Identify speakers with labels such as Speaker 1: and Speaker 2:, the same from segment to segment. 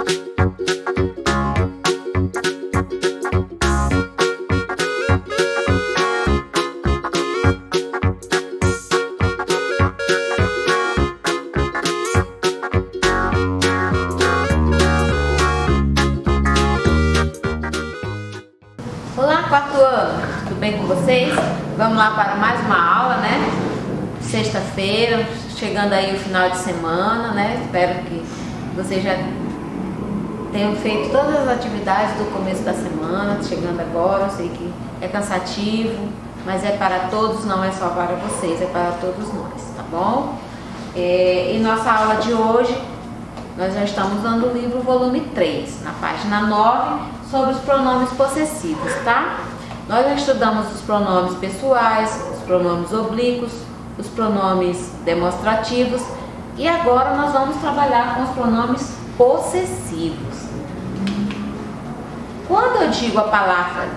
Speaker 1: Olá, quarto ano, tudo bem com vocês? Vamos lá para mais uma aula, né? Sexta-feira, chegando aí o final de semana, né? Espero que vocês já tenham feito todas as atividades do começo da semana, chegando agora. Eu sei que é cansativo, mas é para todos, não é só para vocês, é para todos nós, tá bom? E nossa aula de hoje, nós já estamos dando o livro volume 3, na página 9, sobre os pronomes possessivos, tá? Nós já estudamos os pronomes pessoais, os pronomes oblíquos, os pronomes demonstrativos e agora nós vamos trabalhar com os pronomes possessivos. Quando eu digo a palavra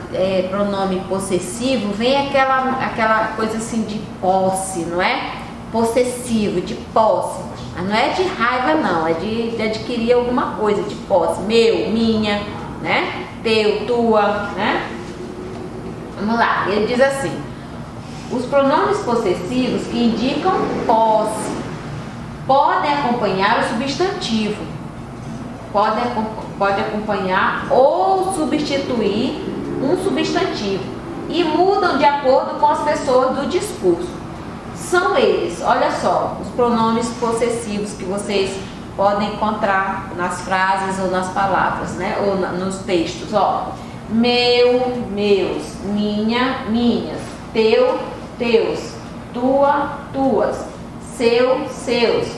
Speaker 1: pronome possessivo, vem aquela coisa assim de posse, não é? Possessivo, de posse. Mas não é de raiva não, é de adquirir alguma coisa, de posse. Meu, minha, né? Teu, tua, né? Vamos lá, ele diz assim: os pronomes possessivos que indicam posse podem acompanhar o substantivo, pode acompanhar ou substituir um substantivo e mudam de acordo com as pessoas do discurso. São eles, olha só, os pronomes possessivos que vocês podem encontrar nas frases ou nas palavras, né? Ou nos textos, ó. Meu, meus, minha, minhas, teu, teus, tua, tuas, seu, seus,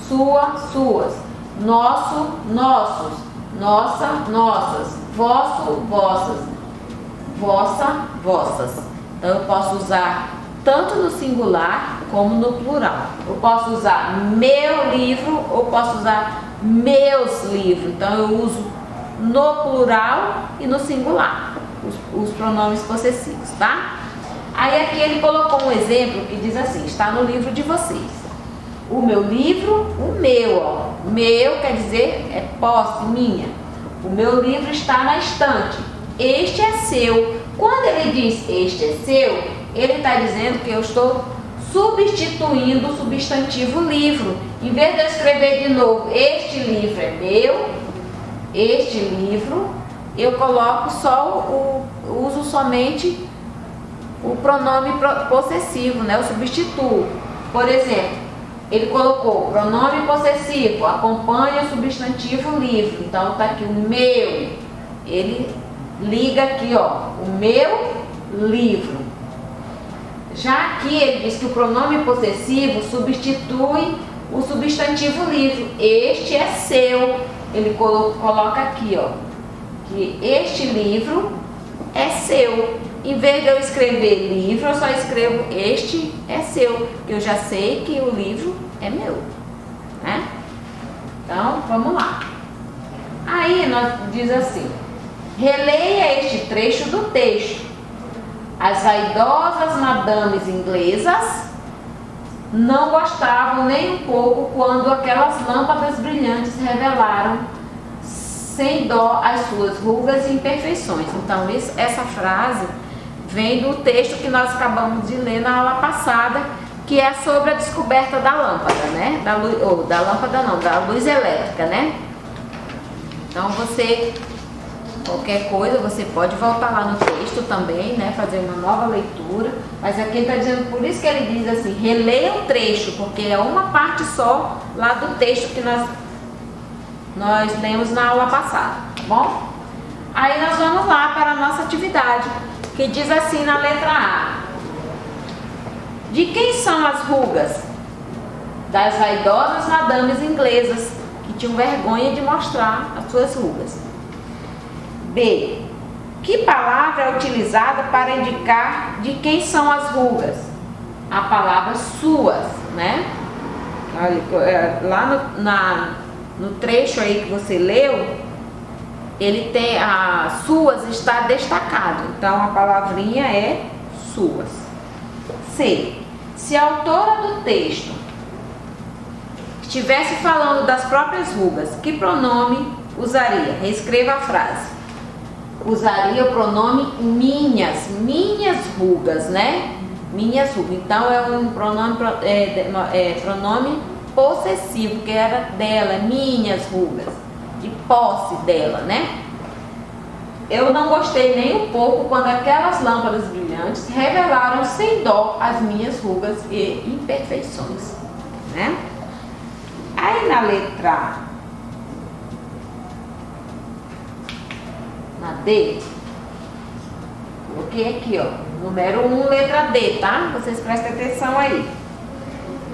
Speaker 1: sua, suas, nosso, nossos, nossa, nossas, vosso, vossas, vossa, vossas. Então eu posso usar tanto no singular como no plural. Eu posso usar meu livro ou posso usar meus livros. Então eu uso no plural e no singular os pronomes possessivos, tá? Aí aqui ele colocou um exemplo que diz assim, está no livro de vocês. O meu livro, o meu, ó. Meu quer dizer é posse, minha. O meu livro está na estante. Este é seu. Quando ele diz este é seu, ele está dizendo que eu estou substituindo o substantivo livro. Em vez de eu escrever de novo, este livro é meu, este livro, eu coloco só uso somente o pronome possessivo, né? Eu substituo. Por exemplo, ele colocou pronome possessivo, acompanha o substantivo livro. Então está aqui o meu, ele liga aqui, ó, o meu livro. Já aqui ele diz que o pronome possessivo substitui o substantivo livro. Este é seu. Ele coloca aqui, ó, que este livro é seu. Em vez de eu escrever livro, eu só escrevo este é seu, porque eu já sei que o livro é meu, né? Então, vamos lá. Aí nós diz assim: releia este trecho do texto. As vaidosas madames inglesas não gostavam nem um pouco quando aquelas lâmpadas brilhantes revelaram sem dó as suas rugas e imperfeições. Então essa frase vem do texto que nós acabamos de ler na aula passada, que é sobre a descoberta da lâmpada, né? Da lâmpada não, da luz elétrica, né? Então qualquer coisa, você pode voltar lá no texto também, né? Fazer uma nova leitura. Mas aqui ele está dizendo, por isso que ele diz assim, releia o trecho, porque é uma parte só lá do texto que nós lemos na aula passada, tá bom? Aí nós vamos lá para a nossa atividade, que diz assim na letra A: de quem são as rugas? Das vaidosas madames inglesas, que tinham vergonha de mostrar as suas rugas. B. Que palavra é utilizada para indicar de quem são as rugas? A palavra suas, né? Lá no trecho aí que você leu, ele tem a suas está destacado. Então a palavrinha é suas. C. Se a autora do texto estivesse falando das próprias rugas, que pronome usaria? Reescreva a frase. Usaria o pronome minhas rugas, né? Minhas rugas. Então é um pronome, pronome possessivo, que era dela, minhas rugas, de posse dela, né? Eu não gostei nem um pouco quando aquelas lâmpadas brilhantes revelaram sem dó as minhas rugas e imperfeições, né? Aí na letra na D, coloquei aqui, ó, número 1, letra D, tá? Vocês prestem atenção aí.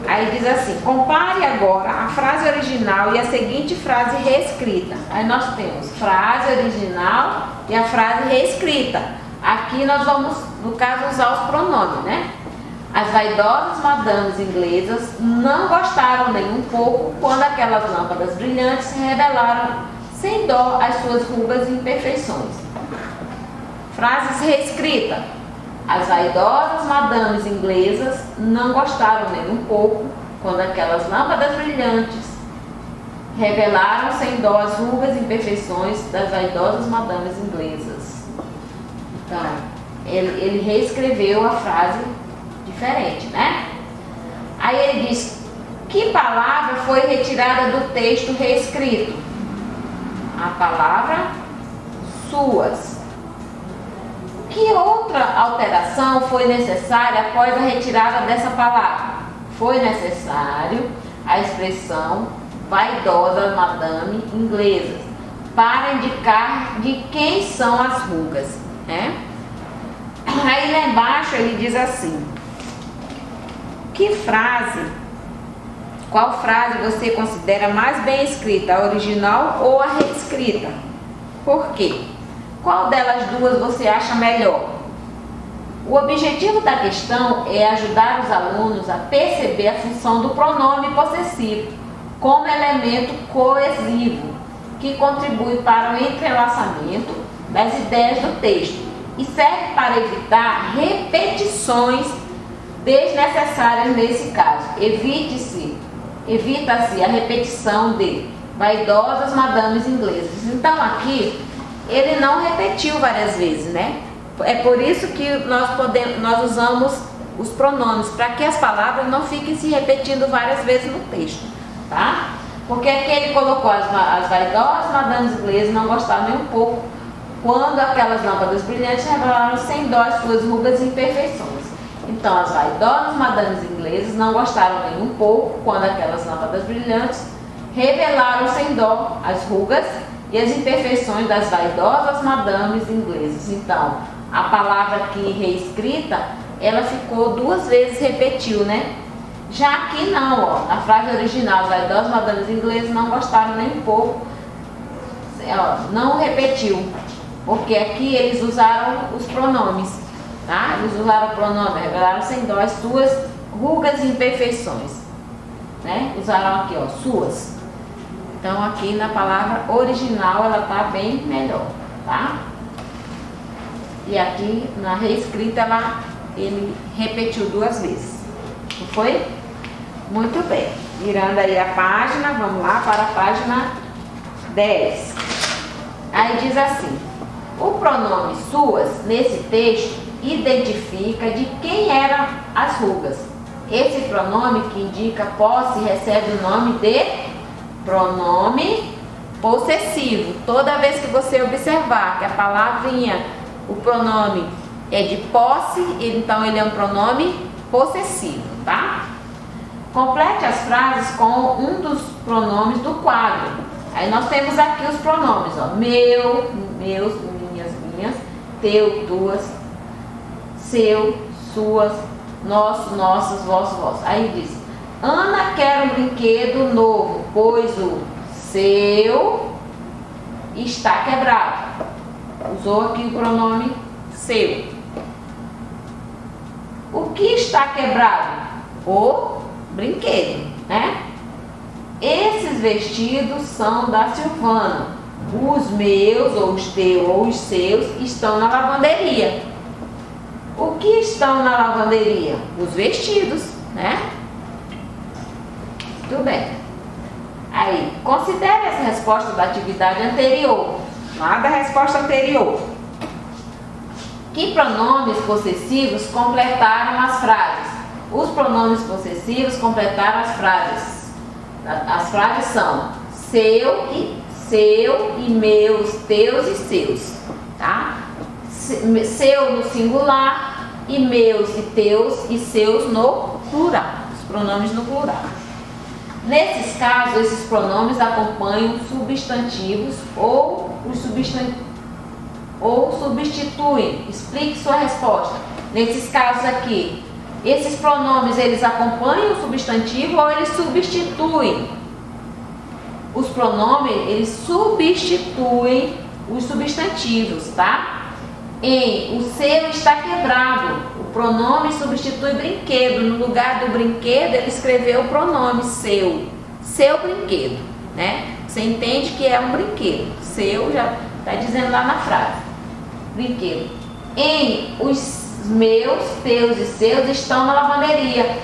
Speaker 1: Aí diz assim: compare agora a frase original e a seguinte frase reescrita. Aí nós temos frase original e a frase reescrita. Aqui nós vamos, no caso, usar os pronomes, né? As vaidosas madames inglesas não gostaram nem um pouco quando aquelas lâmpadas brilhantes revelaram sem dó as suas rugas e imperfeições. Frases reescritas. As vaidosas madames inglesas não gostaram nem um pouco quando aquelas lâmpadas brilhantes revelaram sem dó as rugas e imperfeições das vaidosas madames inglesas. Então, ele reescreveu a frase diferente, né? Aí ele diz: que palavra foi retirada do texto reescrito? A palavra suas. Que outra alteração foi necessária após a retirada dessa palavra? Foi necessário a expressão vaidosa madame inglesas para indicar de quem são as rugas, né? Aí lá embaixo ele diz assim: qual frase você considera mais bem escrita, a original ou a reescrita? Por quê? Qual delas duas você acha melhor? O objetivo da questão é ajudar os alunos a perceber a função do pronome possessivo como elemento coesivo, que contribui para o entrelaçamento das ideias do texto e serve para evitar repetições desnecessárias nesse caso. Evita-se a repetição de vaidosas madames inglesas. Então aqui ele não repetiu várias vezes, né? É por isso que nós usamos os pronomes, para que as palavras não fiquem se repetindo várias vezes no texto, tá? Porque aqui ele colocou as vaidosas madames inglesas não gostaram nem um pouco quando aquelas lâmpadas brilhantes revelaram sem dó as suas rugas e imperfeições. Então, as vaidosas madames inglesas não gostaram nem um pouco quando aquelas lâmpadas brilhantes revelaram sem dó as rugas e as imperfeições das vaidosas madames inglesas. Então, a palavra aqui reescrita, ela ficou duas vezes, repetiu, né? Já aqui não, ó, na frase original, as vaidosas madames inglesas não gostaram nem um pouco, ó, não repetiu, porque aqui eles usaram os pronomes, tá? Eles usaram o pronome, revelaram sem dó as suas rugas e imperfeições, né? Usaram aqui, ó, suas. Então aqui na palavra original ela tá bem melhor, tá? E aqui na reescrita ele repetiu duas vezes, não foi? Muito bem, virando aí a página, vamos lá para a página 10. Aí diz assim: o pronome suas nesse texto identifica de quem eram as rugas. Esse pronome que indica posse recebe o nome de pronome possessivo. Toda vez que você observar que a palavrinha, o pronome é de posse, então ele é um pronome possessivo, tá? Complete as frases com um dos pronomes do quadro. Aí nós temos aqui os pronomes, ó: meu, meus, minhas, teu, tuas, seu, suas, nosso, nossas, vosso, vosso. Aí diz: Ana quer um brinquedo novo, pois o seu está quebrado. Usou aqui o pronome seu. O que está quebrado? O brinquedo, né? Esses vestidos são da Silvana. Os meus, ou os teus, ou os seus estão na lavanderia. O que estão na lavanderia? Os vestidos, né? Tudo bem. Aí, considere essa resposta da atividade anterior, lá da resposta anterior. Que pronomes possessivos completaram as frases? Os pronomes possessivos completaram as frases. As frases são seu e meus, teus e seus, tá? Seu no singular e meus e teus e seus no plural, os pronomes no plural. Nesses casos, esses pronomes acompanham substantivos ou substituem. Explique sua resposta. Nesses casos aqui, esses pronomes eles acompanham o substantivo ou eles substituem? Os pronomes eles substituem os substantivos, tá? O seu está quebrado. O pronome substitui brinquedo. No lugar do brinquedo, ele escreveu o pronome seu. Seu brinquedo, né? Você entende que é um brinquedo. Seu já está dizendo lá na frase. Brinquedo. Os meus, teus e seus estão na lavanderia.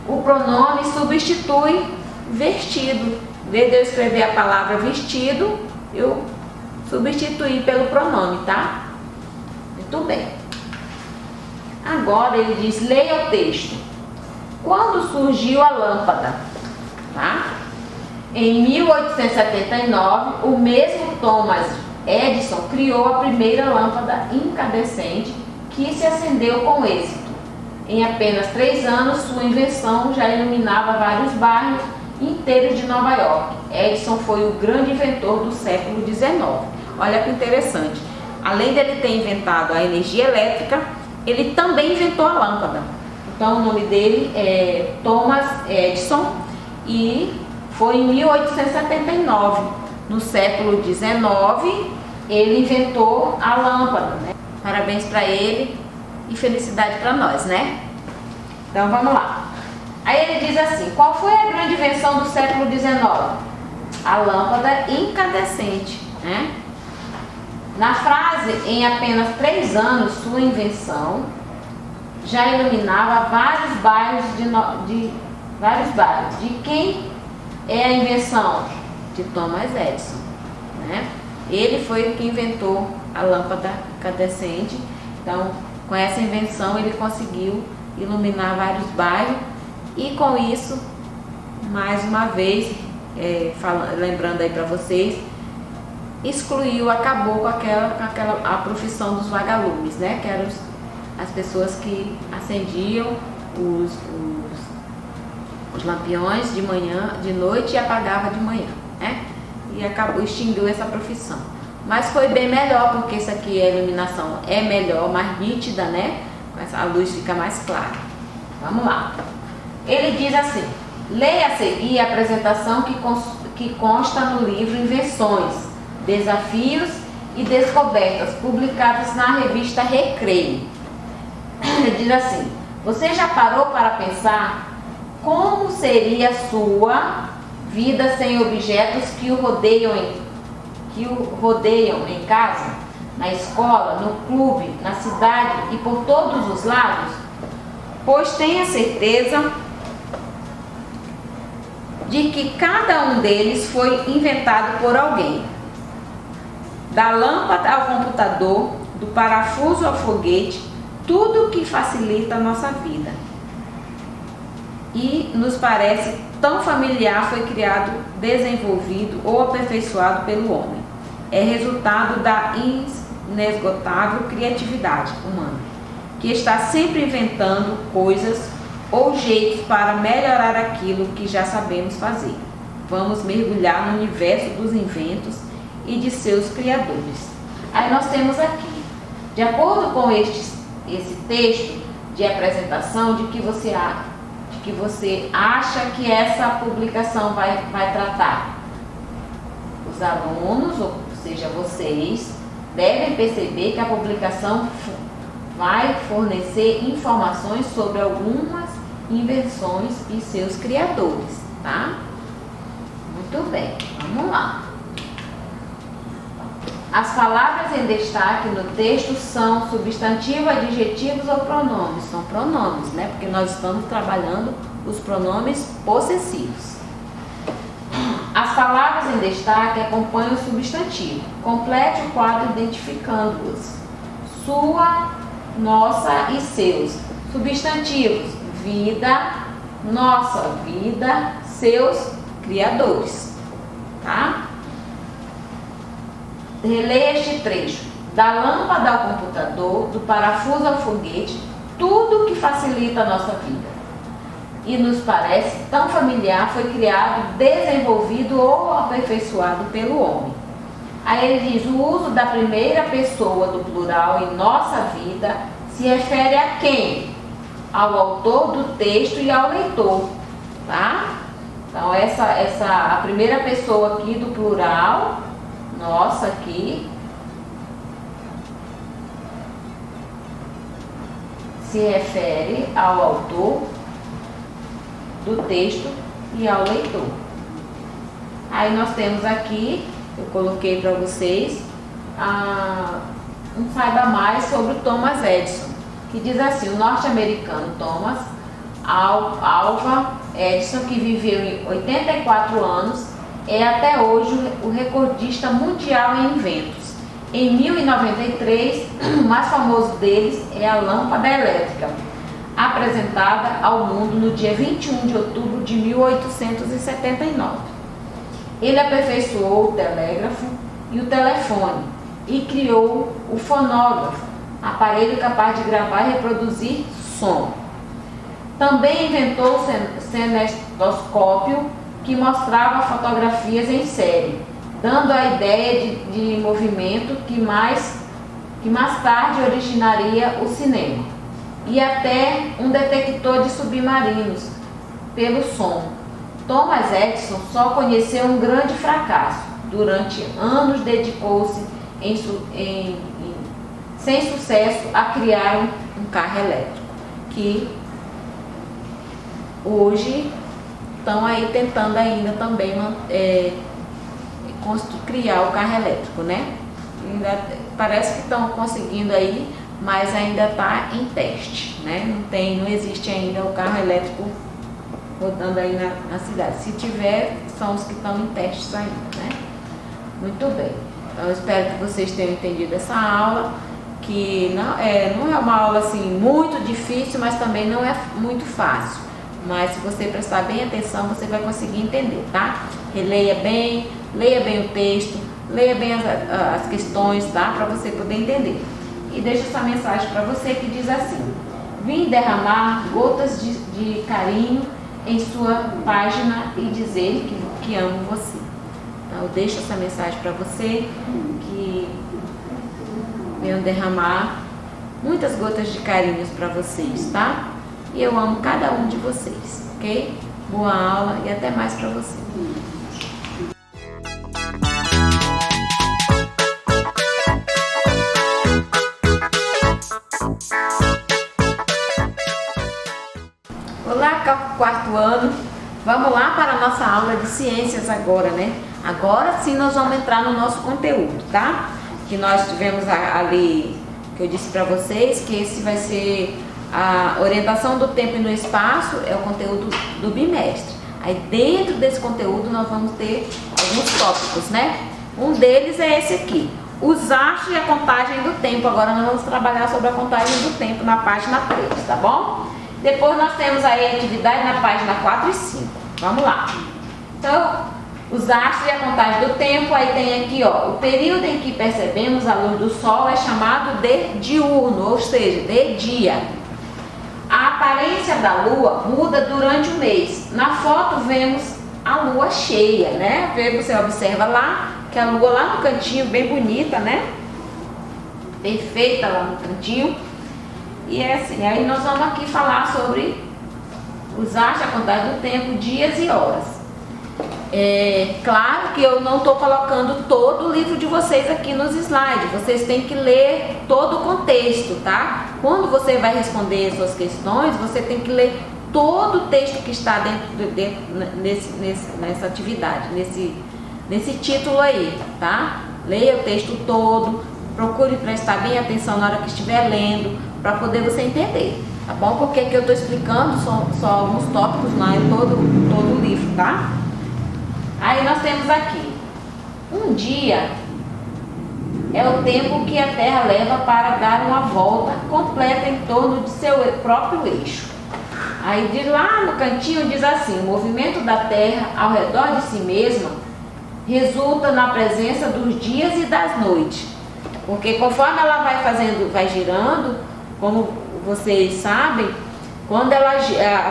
Speaker 1: O pronome substitui vestido. Em vez de eu escrever a palavra vestido, eu substituí pelo pronome, tá? Muito bem. Agora ele diz, leia o texto. Quando surgiu a lâmpada? Tá? Em 1879, o mesmo Thomas Edison criou a primeira lâmpada incandescente que se acendeu com êxito. Em apenas 3 anos, sua invenção já iluminava vários bairros inteiros de Nova York. Edison foi o grande inventor do século XIX. Olha que interessante. Além dele ter inventado a energia elétrica, ele também inventou a lâmpada. Então, o nome dele é Thomas Edison e foi em 1879. No século XIX, ele inventou a lâmpada, né? Parabéns para ele e felicidade para nós, né? Então, vamos lá. Aí ele diz assim, qual foi a grande invenção do século XIX? A lâmpada incandescente, né? Na frase, em apenas 3 anos, sua invenção já iluminava vários bairros de quem é a invenção? De Thomas Edison, né? Ele foi quem inventou a lâmpada incandescente. Então, com essa invenção, ele conseguiu iluminar vários bairros e com isso, mais uma vez, lembrando aí para vocês, acabou com a profissão dos vagalumes, né? Que eram as pessoas que acendiam os lampiões de manhã, de noite e apagavam de manhã, né? E extinguiu essa profissão. Mas foi bem melhor, porque isso aqui, a iluminação é melhor, mais nítida, né? A luz fica mais clara. Vamos lá. Ele diz assim, leia a seguir a apresentação que consta no livro Invenções, Desafios e Descobertas, publicadas na revista Recreio. Ele diz assim, você já parou para pensar como seria a sua vida sem objetos que o rodeiam em casa, na escola, no clube, na cidade e por todos os lados? Pois tenha certeza de que cada um deles foi inventado por alguém. Da lâmpada ao computador, do parafuso ao foguete, tudo que facilita a nossa vida e nos parece tão familiar foi criado, desenvolvido ou aperfeiçoado pelo homem. É resultado da inesgotável criatividade humana, que está sempre inventando coisas ou jeitos para melhorar aquilo que já sabemos fazer. Vamos mergulhar no universo dos inventos e de seus criadores. Aí nós temos aqui, de acordo com esse texto de apresentação, de que você acha que essa publicação vai tratar? Os alunos, ou seja, vocês, devem perceber que a publicação vai fornecer informações sobre algumas invenções e seus criadores, tá? Muito bem, vamos lá. As palavras em destaque no texto são substantivos, adjetivos ou pronomes? São pronomes, né? Porque nós estamos trabalhando os pronomes possessivos. As palavras em destaque acompanham o substantivo. Complete o quadro identificando-os. Sua, nossa e seus. Substantivos: vida, nossa vida, seus criadores. Tá? Releia este trecho. Da lâmpada ao computador, do parafuso ao foguete, tudo que facilita a nossa vida e nos parece tão familiar foi criado, desenvolvido ou aperfeiçoado pelo homem. Aí ele diz: o uso da primeira pessoa do plural em nossa vida se refere a quem? Ao autor do texto e ao leitor, tá? Então a primeira pessoa aqui do plural, nossa aqui, se refere ao autor do texto e ao leitor. Aí nós temos aqui, eu coloquei para vocês, um saiba mais sobre o Thomas Edison, que diz assim: o norte-americano Thomas Alva Edison, que viveu em 84 anos, é até hoje o recordista mundial em inventos. Em 1093, o mais famoso deles é a lâmpada elétrica, apresentada ao mundo no dia 21 de outubro de 1879. Ele aperfeiçoou o telégrafo e o telefone e criou o fonógrafo, aparelho capaz de gravar e reproduzir som. Também inventou o cinestoscópio, que mostrava fotografias em série, dando a ideia de movimento que mais tarde originaria o cinema, e até um detector de submarinos pelo som. Thomas Edison só conheceu um grande fracasso. Durante anos dedicou-se sem sucesso a criar um carro elétrico, que hoje estão aí tentando ainda também criar o carro elétrico, né? Ainda parece que estão conseguindo aí, mas ainda está em teste, né? Não existe ainda o carro elétrico rodando aí na cidade. Se tiver, são os que estão em testes ainda, né? Muito bem. Então, eu espero que vocês tenham entendido essa aula, que não é uma aula assim muito difícil, mas também não é muito fácil. Mas se você prestar bem atenção, você vai conseguir entender, tá? Releia bem, leia bem o texto, leia bem as questões, tá? Para você poder entender. E deixa essa mensagem para você que diz assim: vim derramar gotas de carinho em sua página e dizer que amo você. Então eu deixo essa mensagem para você, que venham derramar muitas gotas de carinhos para vocês, tá? E eu amo cada um de vocês, ok? Boa aula e até mais para você. Olá, quarto ano. Vamos lá para a nossa aula de ciências agora, né? Agora sim nós vamos entrar no nosso conteúdo, tá? Que nós tivemos ali, que eu disse para vocês, que esse vai ser a orientação do tempo e no espaço, é o conteúdo do bimestre. Aí dentro desse conteúdo nós vamos ter alguns tópicos, né? Um deles é esse aqui, os astros e a contagem do tempo. Agora nós vamos trabalhar sobre a contagem do tempo na página 3, tá bom? Depois nós temos aí a atividade na página 4 e 5. Vamos lá. Então, os astros e a contagem do tempo, aí tem aqui, ó, o período em que percebemos a luz do sol é chamado de diurno, ou seja, de dia. A aparência da lua muda durante o mês. Na foto vemos a lua cheia, né? Você observa lá que a lua lá no cantinho, bem bonita, né? Perfeita lá no cantinho. E é assim, aí nós vamos aqui falar sobre os astros, a contagem do tempo, dias e horas. É claro que eu não estou colocando todo o livro de vocês aqui nos slides. Vocês têm que ler todo o contexto, tá? Quando você vai responder as suas questões, você tem que ler todo o texto que está nessa atividade, nesse título aí, tá? Leia o texto todo, procure prestar bem atenção na hora que estiver lendo, para poder você entender, tá bom? Porque aqui eu estou explicando só alguns tópicos lá em todo o livro, tá? Aí nós temos aqui, um dia é o tempo que a Terra leva para dar uma volta completa em torno de seu próprio eixo. Aí de lá no cantinho diz assim: o movimento da Terra ao redor de si mesma resulta na presença dos dias e das noites. Porque conforme ela vai girando, como vocês sabem, quando a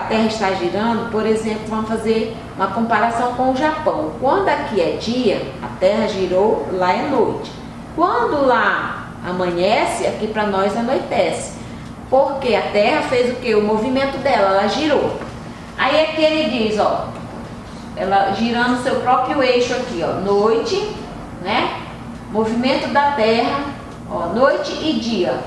Speaker 1: Terra está girando, por exemplo, vamos fazer uma comparação com o Japão. Quando aqui é dia, a Terra girou, lá é noite. Quando lá amanhece, aqui para nós anoitece. Porque a Terra fez o que? O movimento dela, ela girou. Aí aqui ele diz, ó, ela girando seu próprio eixo aqui, ó, noite, né? Movimento da Terra, ó, noite e dia.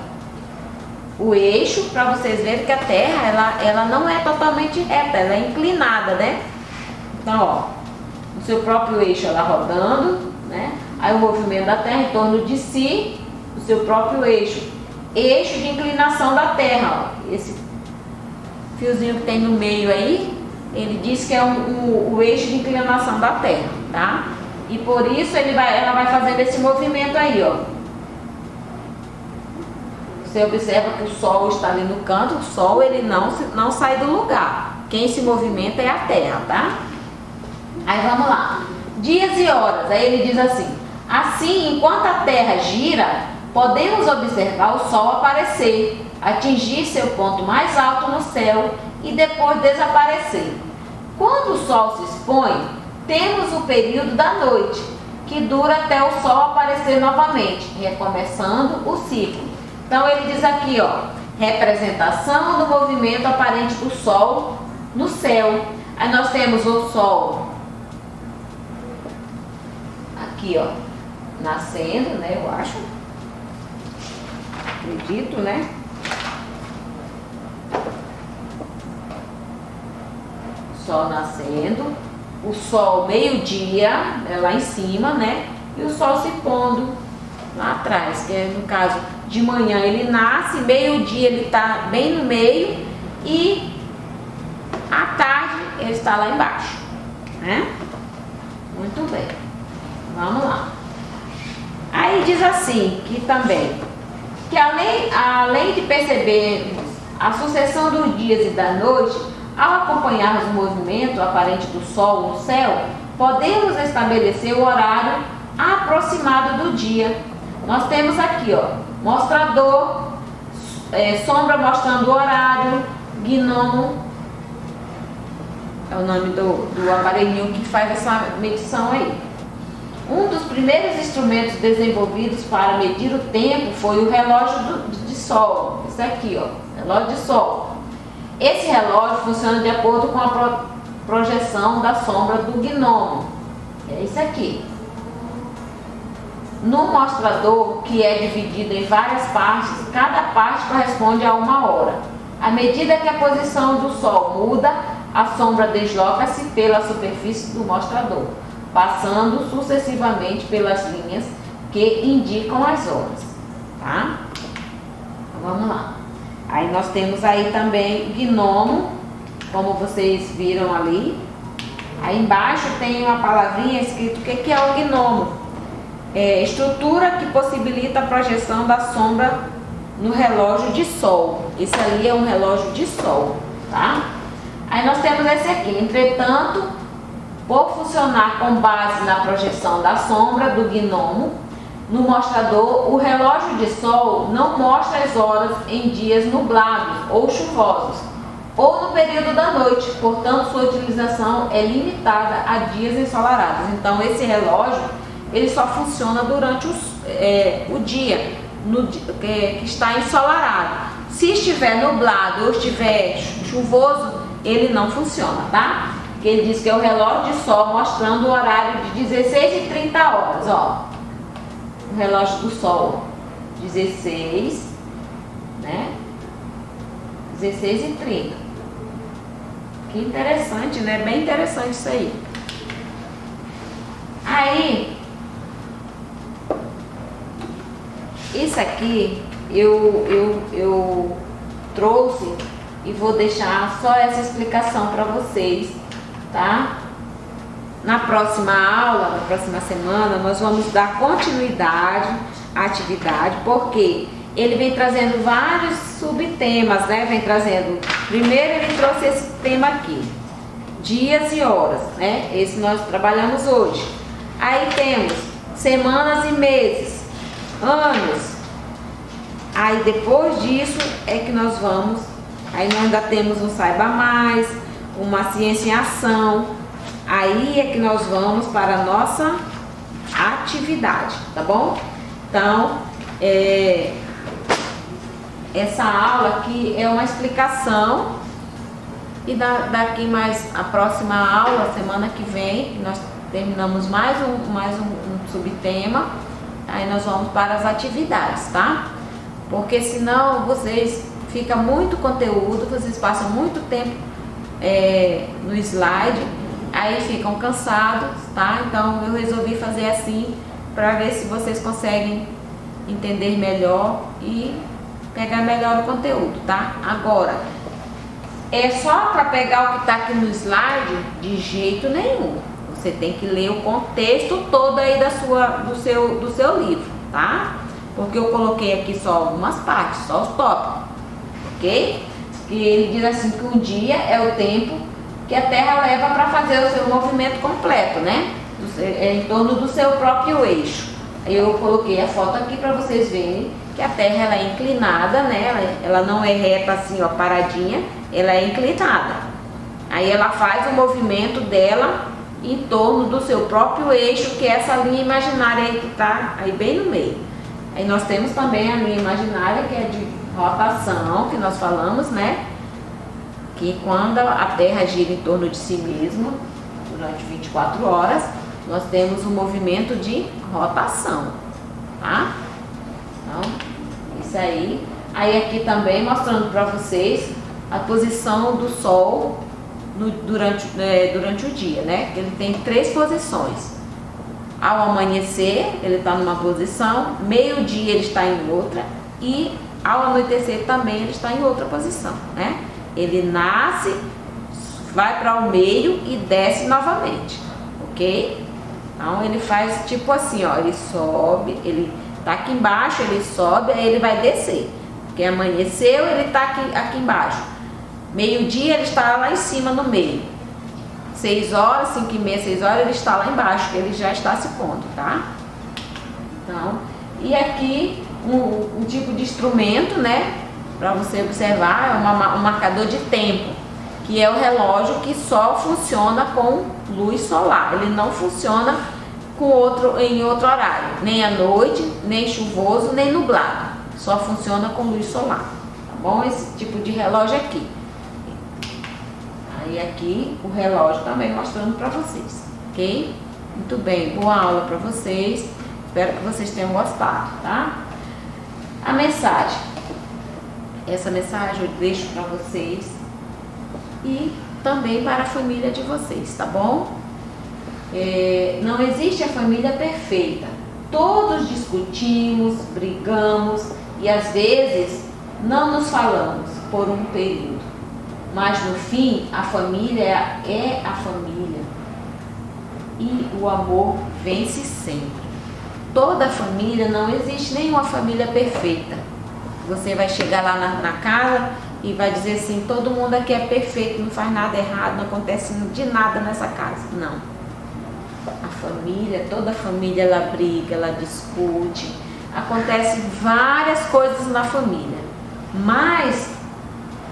Speaker 1: O eixo, para vocês verem que a Terra, ela não é totalmente reta, ela é inclinada, né? Então, ó, no seu próprio eixo ela rodando, né? Aí o movimento da Terra em torno de si, o seu próprio eixo. Eixo de inclinação da Terra, ó. Esse fiozinho que tem no meio aí, ele diz que é o eixo de inclinação da Terra, tá? E por isso ela vai fazendo esse movimento aí, ó. Você observa que o Sol está ali no canto, o Sol ele não sai do lugar. Quem se movimenta é a Terra, tá? Aí vamos lá. Dias e horas, aí ele diz assim, enquanto a Terra gira, podemos observar o Sol aparecer, atingir seu ponto mais alto no céu e depois desaparecer. Quando o Sol se expõe, temos o período da noite, que dura até o Sol aparecer novamente, recomeçando o ciclo. Então ele diz aqui, ó, representação do movimento aparente do Sol no céu. Aí nós temos o Sol aqui, ó, nascendo, né, eu acho. Acredito, né? Sol nascendo, o Sol meio-dia, lá em cima, né? E o Sol se pondo lá atrás, que é, no caso, de manhã ele nasce, meio-dia ele está bem no meio e à tarde ele está lá embaixo, né? Muito bem, vamos lá. Aí diz assim, que também, que além de percebermos a sucessão dos dias e da noite, ao acompanharmos o movimento aparente do Sol no céu, podemos estabelecer o horário aproximado do dia. Nós temos aqui, ó, mostrador, sombra mostrando o horário, gnomo, é o nome do aparelhinho que faz essa medição aí. Um dos primeiros instrumentos desenvolvidos para medir o tempo foi o relógio de sol, esse aqui, ó, relógio de sol. Esse relógio funciona de acordo com a projeção da sombra do gnomo, é isso aqui. No mostrador, que é dividido em várias partes, cada parte corresponde a uma hora. À medida que a posição do Sol muda, a sombra desloca-se pela superfície do mostrador, passando sucessivamente pelas linhas que indicam as horas, tá? Então, vamos lá. Aí nós temos aí também gnomo, como vocês viram ali. Aí embaixo tem uma palavrinha escrito o que é o gnomo. Estrutura que possibilita a projeção da sombra no relógio de sol. Esse ali é um relógio de sol, tá? Aí nós temos esse aqui. Entretanto, por funcionar com base na projeção da sombra do gnomo no mostrador, o relógio de sol não mostra as horas em dias nublados ou chuvosos, ou no período da noite, portanto sua utilização é limitada a dias ensolarados. Então esse relógio ele só funciona durante o dia, que está ensolarado. Se estiver nublado ou estiver chuvoso, ele não funciona, tá? Que ele diz que é o relógio de sol mostrando o horário de 16h30, ó. O relógio do sol, 16, né? 16h30. Que interessante, né? Bem interessante isso aí. Aí, isso aqui eu trouxe e vou deixar só essa explicação para vocês, tá? na próxima aula, na próxima semana, nós vamos dar continuidade à atividade, porque ele vem trazendo vários subtemas, né? Vem trazendo, primeiro ele trouxe esse tema aqui, dias e horas, né? Esse nós trabalhamos hoje. Aí temos semanas e meses, anos. Aí depois disso é que nós vamos, aí nós ainda temos um Saiba Mais, uma Ciência em Ação. Aí é que nós vamos para a nossa atividade, tá bom? Então, essa aula aqui é uma explicação. E daqui mais a próxima aula, semana que vem, nós terminamos mais um subtema. Aí nós vamos para as atividades, tá? Porque senão vocês fica muito conteúdo, vocês passam muito tempo no slide, aí ficam cansados, tá? Então eu resolvi fazer assim para ver se vocês conseguem entender melhor e pegar melhor o conteúdo, tá? Agora, é só para pegar o que está aqui no slide? De jeito nenhum. Você tem que ler o contexto todo aí do seu livro, tá? Porque eu coloquei aqui só algumas partes, só os tópicos, ok? Que ele diz assim que um dia é o tempo que a Terra leva para fazer o seu movimento completo, né? Em torno do seu próprio eixo. Eu coloquei a foto aqui para vocês verem que a Terra ela é inclinada, né? Ela não é reta assim, ó, paradinha, ela é inclinada. Aí ela faz o movimento dela em torno do seu próprio eixo, que é essa linha imaginária aí que está aí bem no meio. Aí nós temos também a linha imaginária, que é de rotação, que nós falamos, né? Que quando a Terra gira em torno de si mesma, durante 24 horas, nós temos um movimento de rotação, tá? Então, isso aí. Aí aqui também mostrando para vocês a posição do Sol durante o dia, né? Ele tem 3 posições. Ao amanhecer, ele está numa posição, meio-dia ele está em outra e ao anoitecer também ele está em outra posição, né? Ele nasce, vai para o meio e desce novamente, ok? Então ele faz tipo assim, ó, ele sobe, ele tá aqui embaixo, ele sobe, aí ele vai descer. Porque amanheceu, ele tá aqui embaixo. Meio-dia ele está lá em cima no meio. 6 horas, 5h30, 6 horas, ele está lá embaixo, que ele já está se pondo, tá? Então, e aqui um tipo de instrumento, né? Para você observar, é um marcador de tempo, que é o relógio que só funciona com luz solar. Ele não funciona em outro horário, nem à noite, nem chuvoso, nem nublado. Só funciona com luz solar, tá bom? Esse tipo de relógio aqui. Aí aqui o relógio também mostrando para vocês, ok? Muito bem, boa aula para vocês. Espero que vocês tenham gostado, tá? A mensagem. Essa mensagem eu deixo para vocês e também para a família de vocês, tá bom? Não existe a família perfeita. Todos discutimos, brigamos e às vezes não nos falamos por um período. Mas no fim, a família é a família e o amor vence sempre. Toda família, não existe nenhuma família perfeita. Você vai chegar lá na casa e vai dizer assim, todo mundo aqui é perfeito, não faz nada errado, não acontece de nada nessa casa. Não. A família, toda família, ela briga, ela discute, acontece várias coisas na família. Mas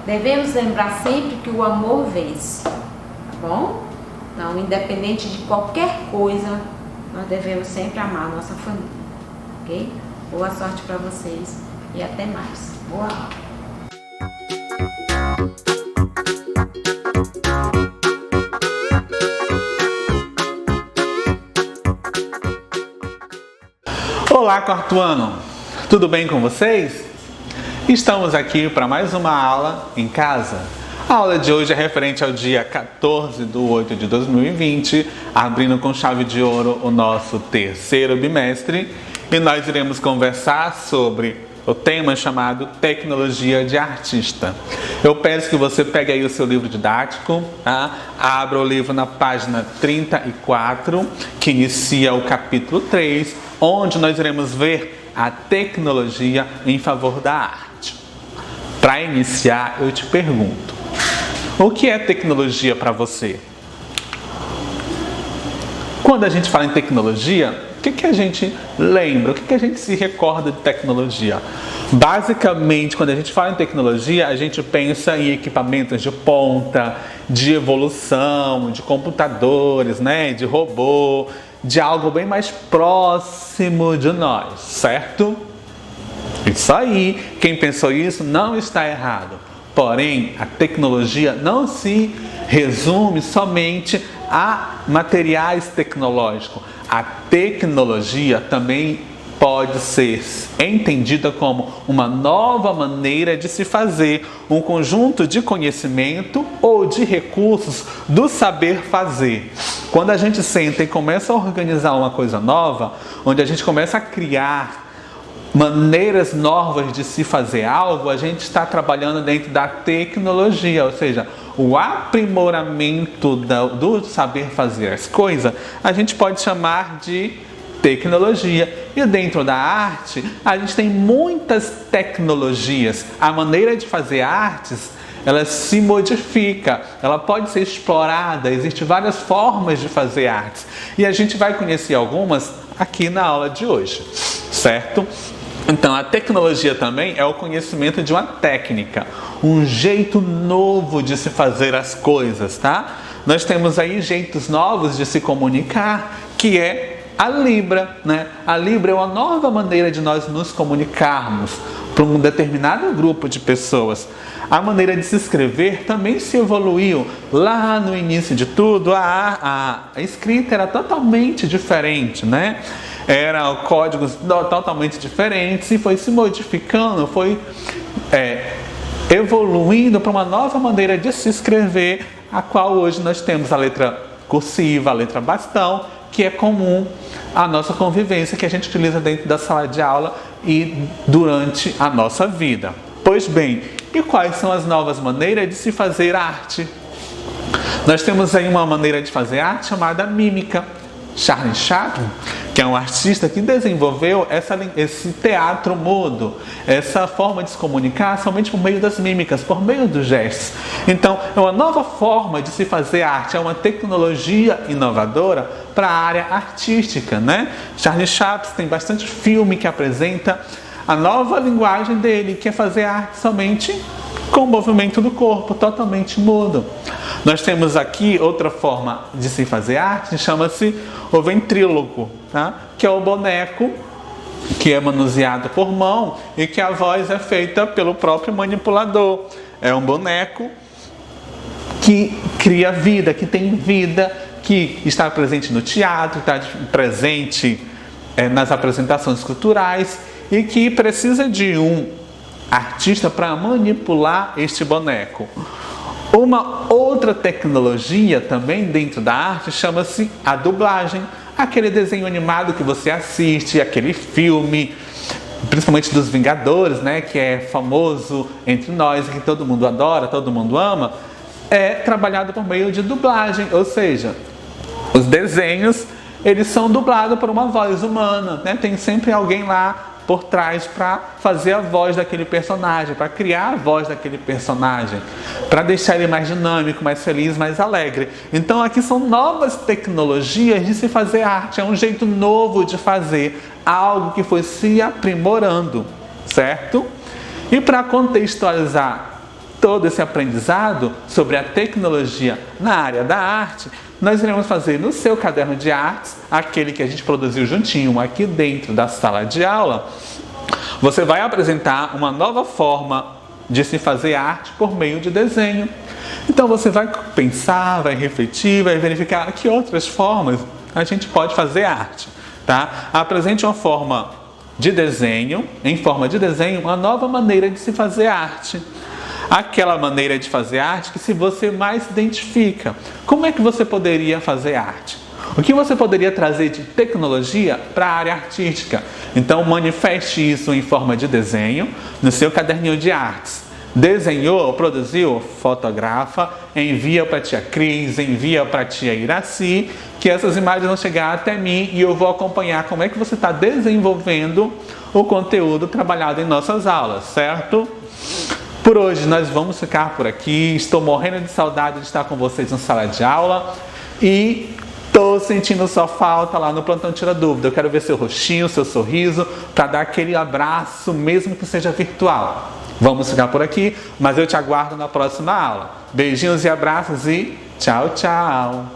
Speaker 1: devemos lembrar sempre que o amor vence, tá bom? Então, independente de qualquer coisa, nós devemos sempre amar a nossa família, ok? Boa sorte para vocês e até mais. Boa aula!
Speaker 2: Olá, quarto ano! Tudo bem com vocês? Estamos aqui para mais uma aula em casa. A aula de hoje é referente ao dia 14/8 de 2020, abrindo com chave de ouro o nosso terceiro bimestre, e nós iremos conversar sobre o tema chamado Tecnologia de Artista. Eu peço que você pegue aí o seu livro didático, tá? Abra o livro na página 34, que inicia o capítulo 3, onde nós iremos ver a tecnologia em favor da arte. Para iniciar, eu te pergunto, o que é tecnologia para você? Quando a gente fala em tecnologia, o que a gente lembra? O que a gente se recorda de tecnologia? Basicamente, quando a gente fala em tecnologia, a gente pensa em equipamentos de ponta, de evolução, de computadores, né? De robô, de algo bem mais próximo de nós, certo? Isso aí, quem pensou isso não está errado. Porém, a tecnologia não se resume somente a materiais tecnológicos. A tecnologia também pode ser entendida como uma nova maneira de se fazer um conjunto de conhecimento ou de recursos do saber fazer. Quando a gente senta e começa a organizar uma coisa nova, onde a gente começa a criar maneiras novas de se fazer algo, a gente está trabalhando dentro da tecnologia, ou seja, o aprimoramento do saber fazer as coisas, a gente pode chamar de tecnologia. E dentro da arte, a gente tem muitas tecnologias. A maneira de fazer artes, ela se modifica, ela pode ser explorada, existem várias formas de fazer artes. E a gente vai conhecer algumas aqui na aula de hoje, certo? Então, a tecnologia também é o conhecimento de uma técnica, um jeito novo de se fazer as coisas, tá? Nós temos aí jeitos novos de se comunicar, que é a Libra, né? A Libra é uma nova maneira de nós nos comunicarmos para um determinado grupo de pessoas. A maneira de se escrever também se evoluiu. Lá no início de tudo, a escrita era totalmente diferente, né? Eram códigos totalmente diferentes e foi se modificando, foi evoluindo para uma nova maneira de se escrever, a qual hoje nós temos a letra cursiva, a letra bastão, que é comum à nossa convivência, que a gente utiliza dentro da sala de aula e durante a nossa vida. Pois bem, e quais são as novas maneiras de se fazer arte? Nós temos aí uma maneira de fazer arte chamada mímica. Charlie Chaplin, que é um artista que desenvolveu esse teatro mudo, essa forma de se comunicar somente por meio das mímicas, por meio dos gestos. Então, é uma nova forma de se fazer arte, é uma tecnologia inovadora para a área artística, né? Charlie Chaplin tem bastante filme que apresenta a nova linguagem dele, que é fazer arte somente com o movimento do corpo, totalmente mudo. Nós temos aqui outra forma de se fazer arte, chama-se o ventríloco, tá? Que é o boneco que é manuseado por mão e que a voz é feita pelo próprio manipulador. É um boneco que cria vida, que tem vida, que está presente no teatro, está presente nas apresentações culturais e que precisa de um artista para manipular este boneco. Uma outra tecnologia também dentro da arte chama-se a dublagem. Aquele desenho animado que você assiste, aquele filme, principalmente dos Vingadores, né, que é famoso entre nós, que todo mundo adora, todo mundo ama, é trabalhado por meio de dublagem, ou seja, os desenhos, eles são dublados por uma voz humana, né? Tem sempre alguém lá por trás para fazer a voz daquele personagem, para criar a voz daquele personagem, para deixar ele mais dinâmico, mais feliz, mais alegre. Então aqui são novas tecnologias de se fazer arte, é um jeito novo de fazer algo que foi se aprimorando, certo? E para contextualizar todo esse aprendizado sobre a tecnologia na área da arte, nós iremos fazer no seu caderno de artes, aquele que a gente produziu juntinho aqui dentro da sala de aula, você vai apresentar uma nova forma de se fazer arte por meio de desenho. Então você vai pensar, vai refletir, vai verificar que outras formas a gente pode fazer arte, tá? Apresente uma forma de desenho, em forma de desenho, uma nova maneira de se fazer arte. Aquela maneira de fazer arte que se você mais se identifica. Como é que você poderia fazer arte? O que você poderia trazer de tecnologia para a área artística? Então, manifeste isso em forma de desenho no seu caderninho de artes. Desenhou, produziu, fotografa, envia para a tia Cris, envia para a tia Iraci, que essas imagens vão chegar até mim e eu vou acompanhar como é que você está desenvolvendo o conteúdo trabalhado em nossas aulas, certo? Por hoje nós vamos ficar por aqui. Estou morrendo de saudade de estar com vocês na sala de aula e estou sentindo sua falta lá no Plantão Tira Dúvida. Eu quero ver seu rostinho, seu sorriso, para dar aquele abraço, mesmo que seja virtual. Vamos ficar por aqui, mas eu te aguardo na próxima aula. Beijinhos e abraços e tchau, tchau!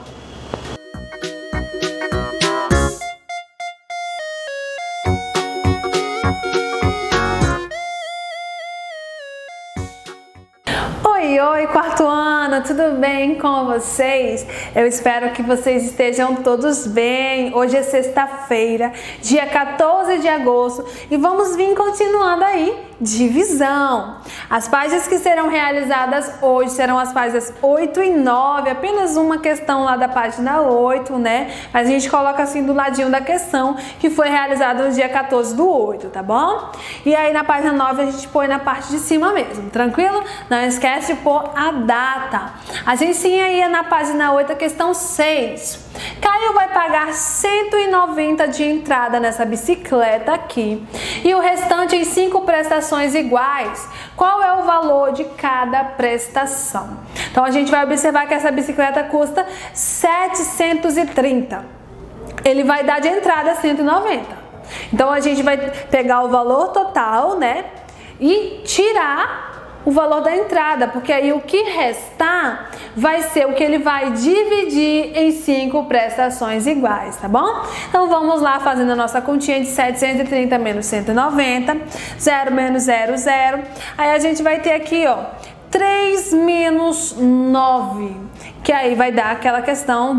Speaker 3: Oi, quarto ano, tudo bem com vocês? Eu espero que vocês estejam todos bem. Hoje é sexta-feira, dia 14 de agosto e vamos vir continuando aí, divisão. As páginas que serão realizadas hoje serão as páginas 8 e 9, apenas uma questão lá da página 8, né? Mas a gente coloca assim do ladinho da questão que foi realizada no dia 14 do 8, tá bom? E aí na página 9 a gente põe na parte de cima mesmo, tranquilo? Não esquece de pôr a data. A gente tem aí na página 8 a questão 6. Caio vai pagar 190 de entrada nessa bicicleta aqui e o restante em 5 prestações iguais. Qual é o valor de cada prestação? Então a gente vai observar que essa bicicleta custa 730. Ele vai dar de entrada 190. Então a gente vai pegar o valor total, né? E tirar o valor da entrada, porque aí o que restar vai ser o que ele vai dividir em 5 prestações iguais, tá bom? Então vamos lá fazendo a nossa continha de 730 menos 190, 0 menos 0, 0. Aí a gente vai ter aqui, ó, 3 menos 9, que aí vai dar aquela questão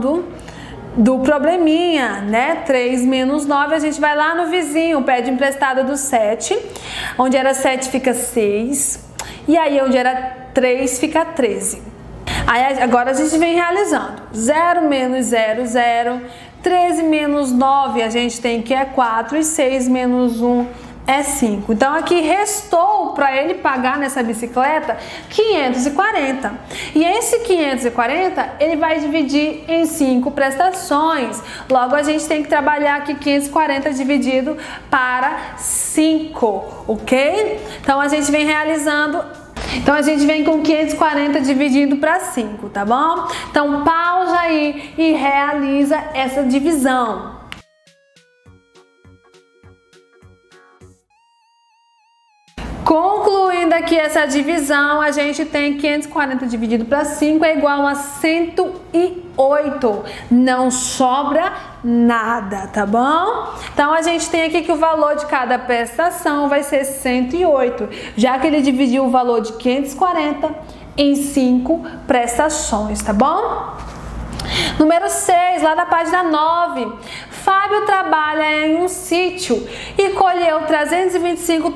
Speaker 3: do probleminha, né? 3 menos 9, a gente vai lá no vizinho, pede emprestado do 7, onde era 7 fica 6. E aí, onde era 3, fica 13. Aí, agora a gente vem realizando. 0 menos 0, 0. 13 menos 9, a gente tem que é 4. E 6 menos 1 é 5. Então, aqui restou para ele pagar nessa bicicleta 540. E esse 540, ele vai dividir em 5 prestações. Logo, a gente tem que trabalhar aqui 540 dividido para 5, ok? Então, a gente vem realizando. Então, a gente vem com 540 dividido para 5, tá bom? Então, pausa aí e realiza essa divisão. Concluindo aqui essa divisão, a gente tem 540 dividido para 5 é igual a 108. Não sobra nada, tá bom? Então, a gente tem aqui que o valor de cada prestação vai ser 108, já que ele dividiu o valor de 540 em 5 prestações, tá bom? Número 6, lá da página 9. Fábio trabalha em um sítio e colheu 325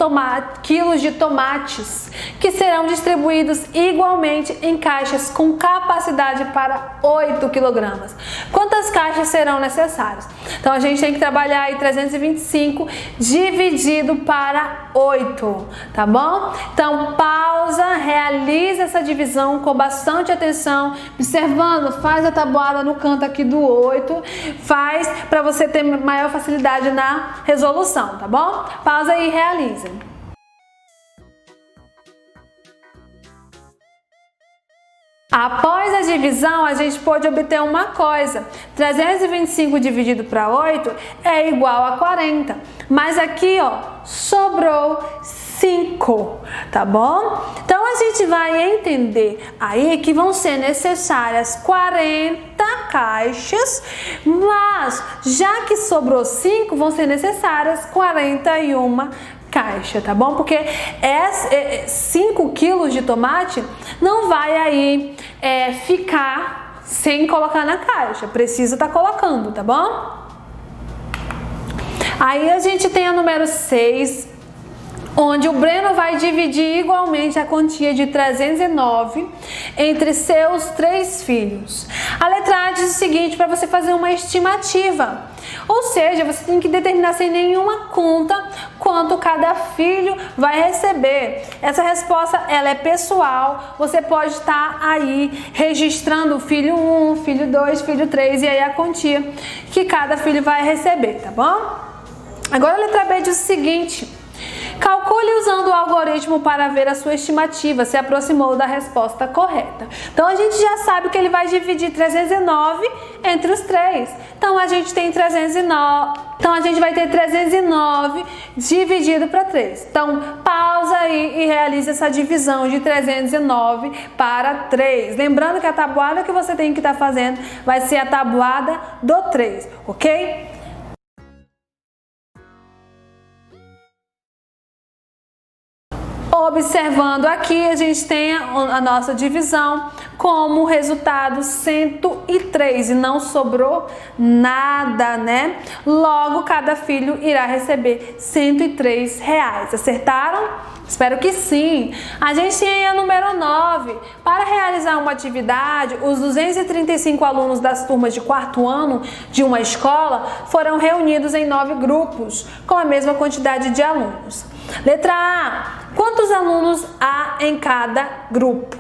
Speaker 3: quilos de tomates, que serão distribuídos igualmente em caixas com capacidade para 8 quilogramas. Quantas caixas serão necessárias? Então, a gente tem que trabalhar aí 325 dividido para 8, tá bom? Então, pausa, realiza essa divisão com bastante atenção, observando, faz a tabuada no canto aqui do 8, faz para você ter maior facilidade na resolução, tá bom? Pausa e realiza. Após a divisão, a gente pode obter uma coisa. 325 dividido para 8 é igual a 40. Mas aqui, ó, sobrou 5, tá bom? Então, a gente vai entender aí que vão ser necessárias 40 caixas, mas já que sobrou 5, vão ser necessárias 41 caixa, tá bom? Porque 5 quilos de tomate não vai aí ficar sem colocar na caixa. Precisa estar colocando, tá bom? Aí a gente tem a número 6. onde o Breno vai dividir igualmente a quantia de 309 entre seus 3 filhos. A letra A diz o seguinte, para você fazer uma estimativa. Ou seja, você tem que determinar sem nenhuma conta quanto cada filho vai receber. Essa resposta, ela é pessoal. Você pode estar aí registrando filho 1, filho 2, filho 3 e aí a quantia que cada filho vai receber, tá bom? Agora a letra B diz o seguinte: calcule usando o algoritmo para ver a sua estimativa, se aproximou da resposta correta. Então a gente já sabe que ele vai dividir 309 entre os 3. Então a gente tem 309. Então a gente vai ter 309 dividido para 3. Então pausa aí e realiza essa divisão de 309 para 3. Lembrando que a tabuada que você tem que estar fazendo vai ser a tabuada do 3, ok? Observando aqui, a gente tem a nossa divisão como resultado 103 e não sobrou nada, né? Logo, cada filho irá receber R$103. Acertaram? Espero que sim. A gente tem a número 9. Para realizar uma atividade, os 235 alunos das turmas de 4º ano de uma escola foram reunidos em 9 grupos, com a mesma quantidade de alunos. Letra A. Quantos alunos há em cada grupo?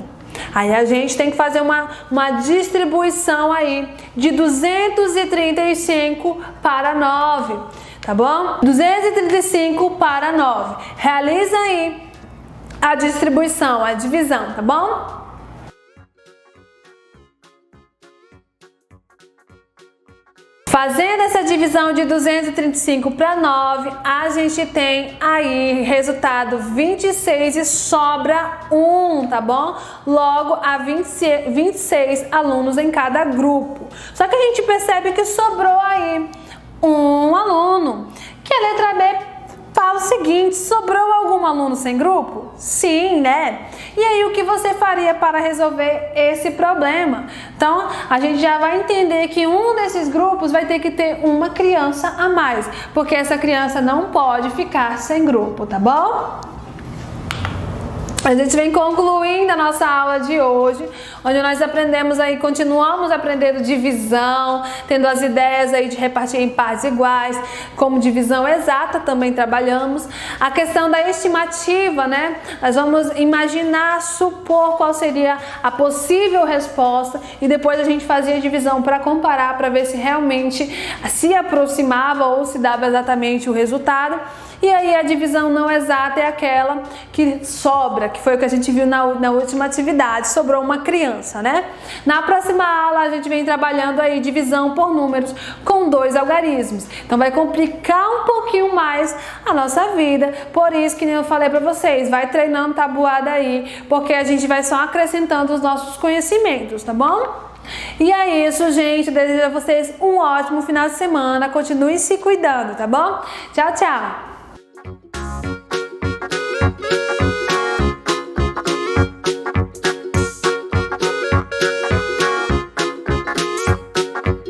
Speaker 3: Aí a gente tem que fazer uma distribuição aí de 235 para 9, tá bom? 235 para 9. Realiza aí a distribuição, a divisão, tá bom? Fazendo essa divisão de 235 para 9, a gente tem aí resultado 26 e sobra 1, tá bom? Logo, há 26 alunos em cada grupo. Só que a gente percebe que sobrou aí um aluno, que a letra B fala o seguinte: sobrou algum aluno sem grupo? Sim, né? E aí o que você faria para resolver esse problema? Então a gente já vai entender que um desses grupos vai ter que ter uma criança a mais, porque essa criança não pode ficar sem grupo, tá bom? A gente vem concluindo a nossa aula de hoje, onde nós aprendemos aí, continuamos aprendendo divisão, tendo as ideias aí de repartir em partes iguais, como divisão exata também trabalhamos. A questão da estimativa, né? Nós vamos imaginar, supor qual seria a possível resposta e depois a gente fazia a divisão para comparar, para ver se realmente se aproximava ou se dava exatamente o resultado. E aí a divisão não exata é aquela que sobra, que foi o que a gente viu na última atividade, sobrou uma criança, né? Na próxima aula a gente vem trabalhando aí divisão por números com 2 algarismos. Então vai complicar um pouquinho mais a nossa vida, por isso que nem eu falei para vocês, vai treinando tabuada aí, porque a gente vai só acrescentando os nossos conhecimentos, tá bom? E é isso, gente. Eu desejo a vocês um ótimo final de semana. Continuem se cuidando, tá bom? Tchau, tchau!